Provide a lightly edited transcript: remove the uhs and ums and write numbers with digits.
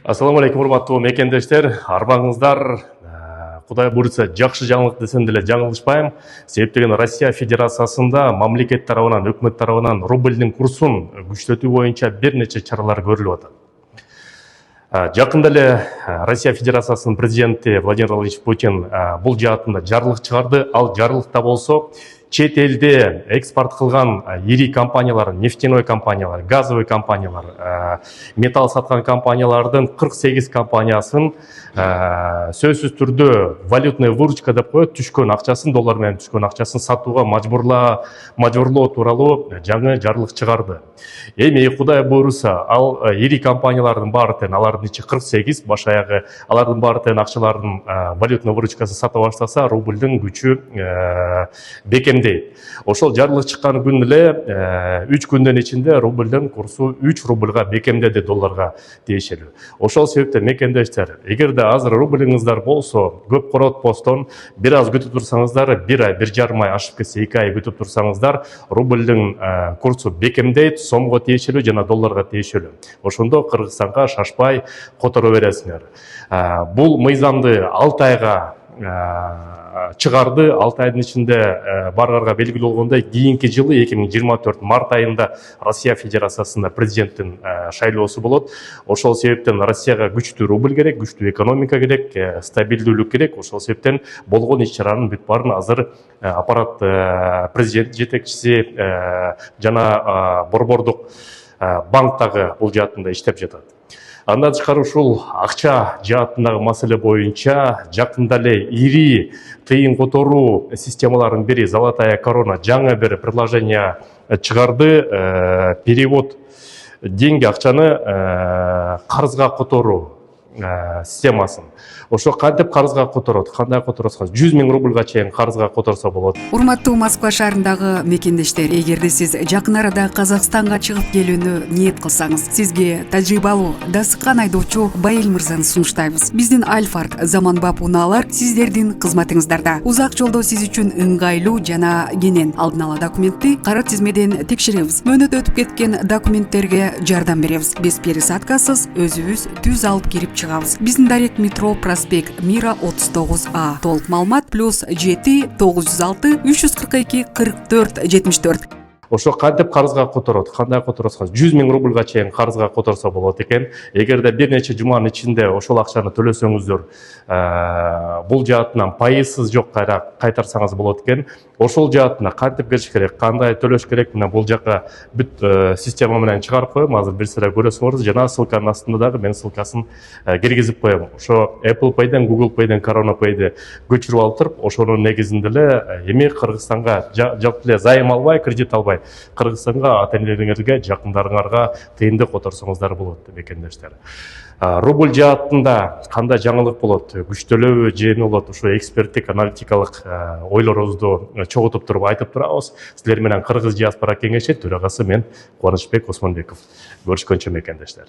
Ассаламу алейкум, урматтуу мекендештер. Арбаңыздар, Кудай буйрса, жакшы жаңылык десем деле жаңылышпайм. Себептеген Россия Федерациясында мамлекет тарабынан, өкмөт тарабынан рубльдин курсун күчтөтүү боюнча бир нече чаралар көрүлүп атат. Жакында эле Россия Федерациясынын президенти Владимир Владимирович Путин бул жаатында жарлык чыгарды. Ал жарлыкта болсо чет элде экспорт кылган ири компаниялар, нефтяной компаниялар, газовый компаниялар, металл саткан компаниялардын 48 компаниясын сөзсүз түрдө валютный выручка деп коет, түшкөн акчасын, доллар менен түшкөн акчасын сатууга мажбурлоо тууралуу жаңы жарлык чыгарды. Эми Кудай буйруса, ал ири компаниялардын баары тең, алардын ичи 48 баш аягы, алардын баары тең акчалардын валютный выручкасын сата баштаса, рубльдин күчү бекемдейт. Ошол жарлык чыккан күн эле 3 күндөн ичинде рубльдин курсу 3 рубльга бекемдеди долларга тиешелүү. Ошол себептен мекендештер, эгерде азыр рубльиңиздар болсо, көп коротпостон бир аз күтүп турсаңыздар, 1 ай, 1,5 ай ашып кетсе 2 ай күтүп турсаңыздар, рубльдин курсу бекемдейт, сомго тиешелүү жана долларга тиешелүү. Ошондо Кыргызстанга шашпай которо бересиңер. Бул мыйзамды 6 айга чыгарды. 6 айдын ичинде баарга белгилүү болгондой, кийинки жылы 2024 март айында Россия Федерациясында президенттин шайлоосу болот. Ошол себептен Россияга күчтүү рубль керек, күчтүү экономика керек, стабилдүүлүк керек. Ошол себептен болгон иш-чаранын бүт баарын азыр аппарат президент жетекчиси жана борбордук банктагы бул жаатында иштеп жатат. Андан тышкары ушул акча жаатындагы маселе боюнча жакында эле ири тыйын которуу системаларынын бири Золотая корона жаңы бир предложение чыгарды. Перевод деньги, акчаны карызга которуу системасын. Ошо кантип карызга которот, кандай которосо 100 000 рубльга чейин карызга которсо болот. Урматтуу Москва шаарындагы мекендештер, эгерде сиз жакын арада Казакстанга чыгып келүүнү ниет кылсаңыз, сизге тажрыйбалуу дасыккан айдоочу Байыл мырзаны сунуштайбыз. Биздин Альфард заманбап унаалар сиздердин кызматыңыздарда. Узак жолдо сиз үчүн ыңгайлуу жана кенен алдын ала документти кара тизмеден текшеребиз. Мөөнөт өтүп кеткен документтерге жардам беребиз. Без пересадкасыз өзүбүз түз алып кирип чыгабыз. Биздин дарек метро Проспект Мира 39А. Толук маалымат +7 906 342 44 74. Ошо кантип карызга которот, кандай которосо 100 000 рубльга чейин карызга которсо болот экен. Эгерде бир нече жуманын ичинде ошол акчаны төлөсөңүздөр, бул жаатынан пайызсыз жок кайтарсаңыз болот экен. Ошол жаатына кантип келиш керек, кандай төлөш керек, мына бул жака бүт система менен чыгарып коем. Азыр бир сыра көрөсүңөр, жана ссылканын астында дагы мен ссылкасын киргизип коем. Ошо Apple Pay'ден, Google Pay'ден, Corona Pay'ди көчүрүп алып туруп, ошонун негизинде эле эми Кыргызстанга жалпы эле зайым албай, кредит албай, Кыргызстанга ата-энелериңерге, жакындарыңарга тыйынды которсоңуздар болот мекендештер. Рубль жаатында кандай жаңылык болот, күчтөлөбү же эмне болот, ушу эксперттик аналитикалык ойлорубузду чогултуп туруп айтып турабыз. Силер менен Кыргыз диаспора кеңеши төрагасы мен Кубанычбек Осмонбеков. Көрүшкөнчө мекендештер.